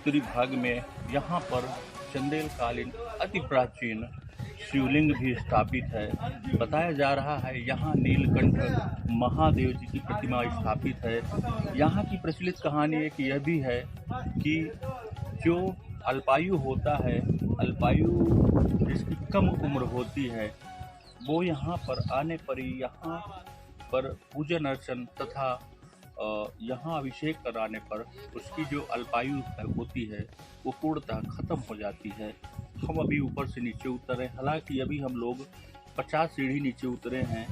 उत्तरी भाग में यहाँ पर चंदेल कालीन अति प्राचीन शिवलिंग भी स्थापित है। बताया जा रहा है यहाँ नीलकंठ महादेव जी की प्रतिमा स्थापित है। यहाँ की प्रचलित कहानी एक यह भी है कि जो अल्पायु होता है, अल्पायु जिसकी कम उम्र होती है, वो यहाँ पर आने पर ही यहाँ पर पूजन अर्चन तथा यहाँ अभिषेक कराने पर उसकी जो अल्पायु होती है वो पूर्णतः खत्म हो जाती है। हम अभी ऊपर से नीचे उतरे, हालांकि अभी हम लोग 50 सीढ़ी नीचे उतरे हैं।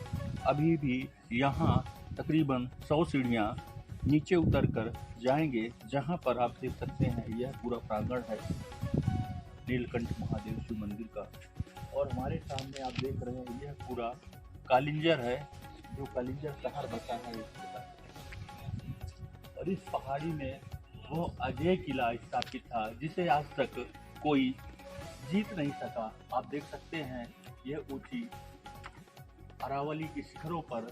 अभी भी यहाँ तकरीबन 100 सीढ़ियाँ नीचे उतर कर जाएंगे, जहाँ पर आप देख सकते हैं यह पूरा प्रांगण है नीलकंठ महादेव शिव मंदिर का। और हमारे सामने आप देख रहे हैं यह पूरा कालिंजर है, जो कालिंजर शहर बसा है इसका। और इस पहाड़ी में वो अजय किला स्थापित था जिसे आज तक कोई जीत नहीं सका। आप देख सकते हैं यह ऊंची अरावली के शिखरों पर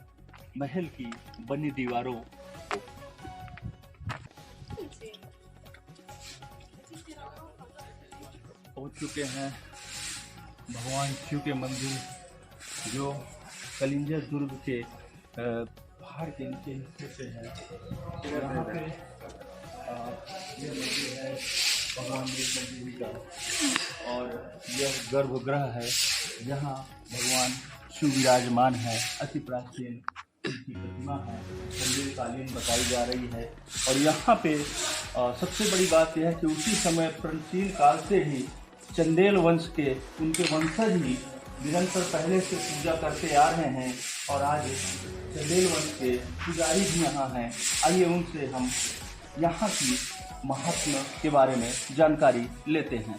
महल की बनी दीवारों पहुंच चुके हैं भगवान शिव के मंदिर, जो कलिंजर दुर्ग के पहाड़ के नीचे हिस्से से है। यहाँ पे यह मंदिर है भगवान नीलकंठ जी का, और यह गर्भगृह है जहाँ भगवान शिव विराजमान है। अति प्राचीन की प्रतिमा है, चंदेल कालीन बताई जा रही है। और यहाँ पे सबसे बड़ी बात यह है कि उसी समय प्राचीन काल से ही चंदेल वंश के उनके वंशज ही निरंतर पहले से पूजा करते आ रहे हैं, और आज चंदेल वंश के पुजारी भी यहाँ हैं। आइए उनसे हम यहाँ की महात्मा के बारे में जानकारी लेते हैं।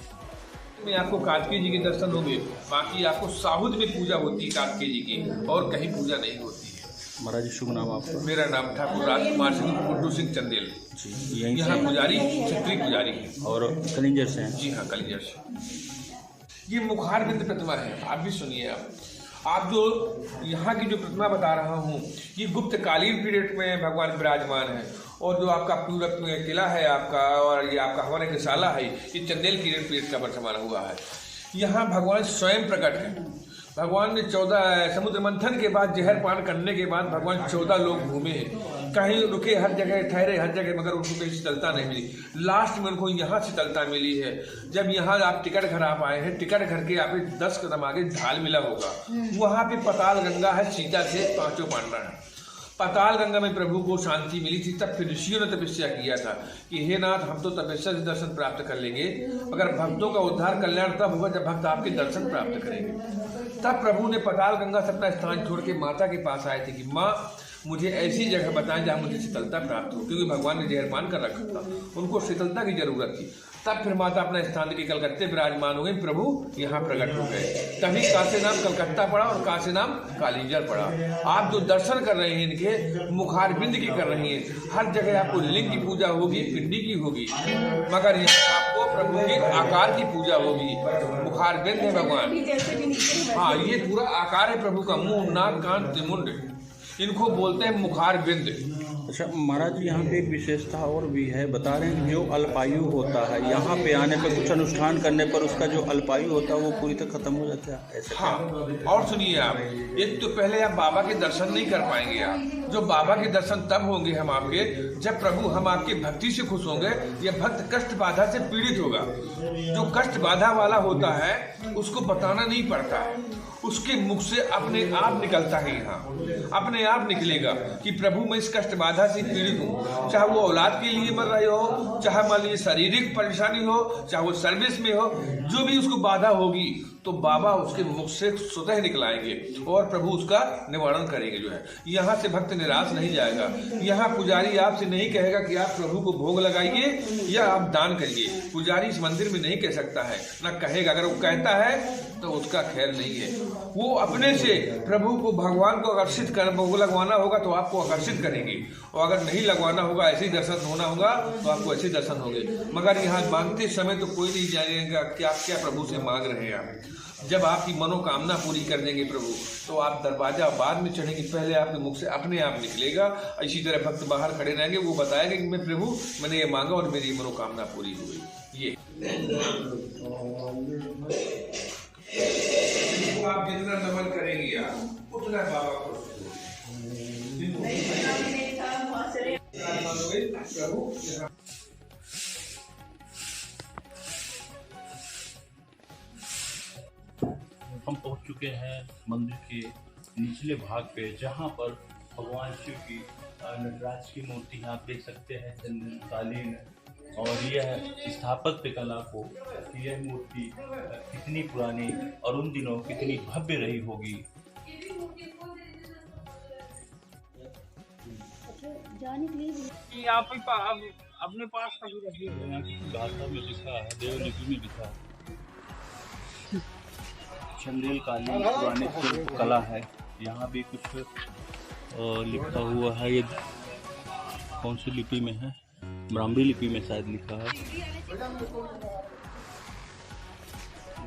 में आपको कार्तिकेय जी के दर्शन होंगे, बाकी आपको साहुद में पूजा होती है कार्तिकेय जी की, और कहीं पूजा नहीं होती है। महाराज जी शुभ नाम आपका? मेरा नाम ठाकुर राजकुमार सिंह गुड्डू सिंह चंदेल जी, यहाँ पुजारी क्षत्रिय पुजारी है। और कलिंजर से हैं? जी हाँ, कलिंजर से। ये मुखारबिंद प्रतिमा है, आप भी सुनिए। आप जो यहाँ की जो प्रतिमा बता रहा हूँ, ये गुप्त कालीन पीरियड में भगवान विराजमान है। और जो आपका पूरा किला है आपका, और ये आपका हवन गौशाला है, ये चंदेल पीरियड का वर्तमान हुआ है। यहाँ भगवान स्वयं प्रकट है। भगवान ने 14 समुद्र मंथन के बाद, जहर पान करने के बाद भगवान 14 लोग घूमे, कहीं रुके, हर जगह ठहरे, हर जगह, मगर उनको कहीं शीतलता नहीं मिली। लास्ट में उनको यहाँ शीतलता मिली है जब यहाँ आप टिकट घर आप आए हैं। टिकट घर के आप 10 कदम आगे झाल मिला होगा, वहाँ पे पताल गंगा है, सीता से 5 पांडा है। पाताल गंगा में प्रभु को शांति मिली थी। तब फिर ऋषियों ने तपस्या किया था कि हे नाथ, हम तो तपस्या से दर्शन प्राप्त कर लेंगे, मगर भक्तों का उद्धार कल्याण तब होगा जब भक्त आपके दर्शन प्राप्त करेंगे। तब प्रभु ने पाताल गंगा से अपना स्थान छोड़ के माता के पास आए थे कि माँ, मुझे ऐसी जगह बताएं जहाँ मुझे शीतलता प्राप्त हो, क्योंकि भगवान ने जहर पान कर रखा था, उनको शीतलता की जरूरत थी। तब फिर माता अपना स्थान लेके कलकत्ते विराजमान हो गई, प्रभु यहाँ प्रकट हो गए। तभी काशी नाम कलकत्ता पड़ा और काशी नाम कालिंजर पड़ा। आप जो दर्शन कर रहे हैं इनके मुखारबिंद की कर रही हैं, हर जगह आपको लिंग की पूजा होगी, पिंडी की होगी, मगर यहाँ आपको प्रभु के आकार की पूजा होगी। मुखारबिंद है भगवान, हाँ, ये पूरा आकार है प्रभु का, मुंह, नाक, कान, त्रिमुंड, इनको बोलते हैं मुखारबिंद। अच्छा महाराज जी, यहाँ पे एक विशेषता और भी है, बता रहे हैं कि जो अल्पायु होता है यहाँ पे आने पर कुछ अनुष्ठान करने पर उसका जो अल्पायु होता है वो पूरी तरह खत्म हो जाता है, ऐसा? हाँ, और सुनिए आप, एक तो पहले आप बाबा के दर्शन नहीं कर पाएंगे। आप जो बाबा के दर्शन तब होंगे हम आपके, जब प्रभु हम आपकी भक्ति से खुश होंगे। यह भक्त कष्ट बाधा से पीड़ित होगा। जो कष्ट बाधा वाला होता है उसको बताना नहीं पड़ता है, उसके मुख से अपने आप निकलता है, यहाँ अपने आप निकलेगा कि प्रभु मैं इस कष्ट बाधा से पीड़ित हूँ। चाहे वो औलाद के लिए मर रहे हो, चाहे मान लीजिए शारीरिक परेशानी हो, चाहे वो सर्विस में हो, जो भी उसको बाधा होगी तो बाबा उसके मुख से स्वतः निकलाएंगे और प्रभु उसका निवारण करेंगे। जो है यहाँ से भक्त निराश नहीं जाएगा। यहाँ पुजारी आपसे नहीं कहेगा कि आप प्रभु को भोग लगाइए या आप दान करिए। पुजारी इस मंदिर में नहीं कह सकता है, ना कहेगा। अगर वो कहता है तो उसका खैर नहीं है। वो अपने से प्रभु को, भगवान को आकर्षित कर, भोग लगवाना होगा तो आपको आकर्षित करेंगे, और अगर नहीं लगवाना होगा, ऐसे ही दर्शन होना होगा तो आपको ऐसे दर्शन होंगे। मगर यहाँ मांगते समय तो कोई नहीं जानेगा कि आप क्या प्रभु से मांग रहे हैं। आप जब आपकी मनोकामना पूरी कर देंगे प्रभु, तो आप दरवाजा बाद में चढ़ेंगे, पहले आपके मुख से अपने आप निकलेगा। इसी तरह भक्त बाहर खड़े रहेंगे, वो बताएगा कि मैं प्रभु मैंने ये मांगा और मेरी मनोकामना पूरी हुई। ये आप जितना नमन करेंगे आप उतना बाबा को प्रभु। हम पहुंच चुके हैं मंदिर के निचले भाग पे, जहां पर भगवान शिव की नटराज की मूर्ति आप देख सकते हैं, चंद्रकालीन। और यह स्थापत्य कला को, यह मूर्ति कितनी पुरानी और उन दिनों कितनी भव्य रही होगी। आप अपने पास कभी रखिए। भाषा में लिखा है, देवलिपि में लिखा है, चंदेल कालीन पुराने शिल्प कला है। यहाँ भी कुछ लिखा हुआ है। ये कौन सी लिपि में है? ब्राह्मी लिपि में शायद लिखा है।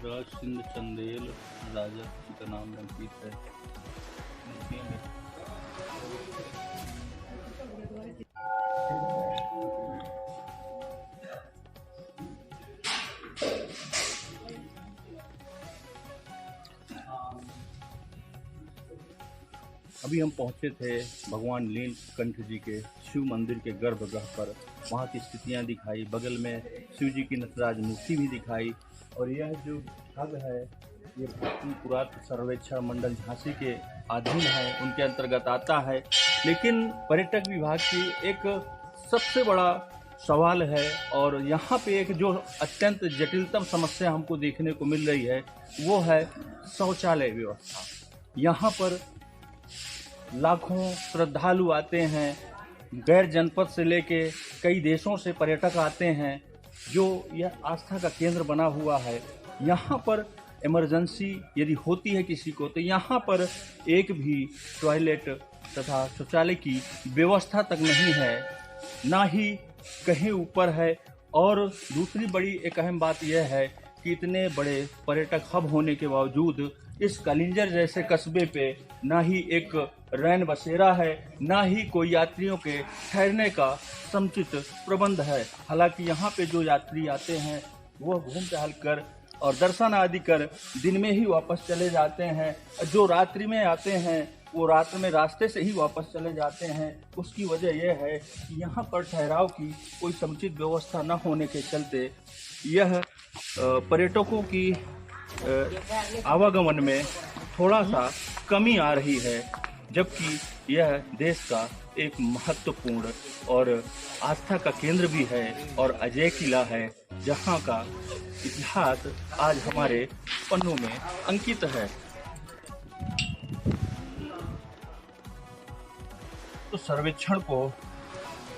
राज सिंह चंदेल राजा का नाम अंकित है। अभी हम पहुंचे थे भगवान नीलकंठ जी के शिव मंदिर के गर्भगृह पर। वहाँ की स्थितियाँ दिखाई, बगल में शिव जी की नटराज मूर्ति भी दिखाई। और यह जो ठग है, ये भारतीय पुरातत्व सर्वेक्षण मंडल झांसी के अधीन है, उनके अंतर्गत आता है। लेकिन पर्यटक विभाग की एक सबसे बड़ा सवाल है, और यहाँ पे एक जो अत्यंत जटिलतम समस्या हमको देखने को मिल रही है, वो है शौचालय व्यवस्था। यहाँ पर लाखों श्रद्धालु आते हैं, गैर जनपद से लेके कई देशों से पर्यटक आते हैं, जो यह आस्था का केंद्र बना हुआ है। यहाँ पर इमरजेंसी यदि होती है किसी को, तो यहाँ पर एक भी टॉयलेट तथा शौचालय की व्यवस्था तक नहीं है, ना ही कहीं ऊपर है। और दूसरी बड़ी एक अहम बात यह है कि इतने बड़े पर्यटक हब होने के बावजूद इस कलिंजर जैसे कस्बे पे ना ही एक रैन बसेरा है, ना ही कोई यात्रियों के ठहरने का समुचित प्रबंध है। हालांकि यहाँ पे जो यात्री आते हैं वो घूम टहल कर और दर्शन आदि कर दिन में ही वापस चले जाते हैं। जो रात्रि में आते हैं वो रात में रास्ते से ही वापस चले जाते हैं। उसकी वजह यह है कि यहाँ पर ठहराव की कोई समुचित व्यवस्था न होने के चलते यह पर्यटकों की आवागमन में थोड़ा सा कमी आ रही है, जबकि यह देश का एक महत्वपूर्ण और आस्था का केंद्र भी है और अजय किला है, जहाँ का इतिहास आज हमारे पन्नों में अंकित है। तो सर्वेक्षण को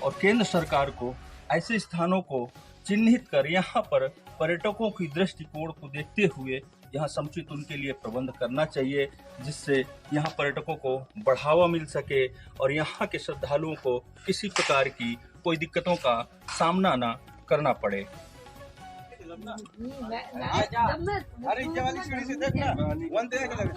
और केंद्र सरकार को ऐसे स्थानों को चिन्हित कर यहाँ पर पर्यटकों की दृष्टिकोण को देखते हुए यहाँ समुचित उनके लिए प्रबंध करना चाहिए, जिससे यहाँ पर्यटकों को बढ़ावा मिल सके और यहाँ के श्रद्धालुओं को किसी प्रकार की कोई दिक्कतों का सामना ना करना पड़े। अरे ये वाली सीढ़ी से देखना, वन देख लगे।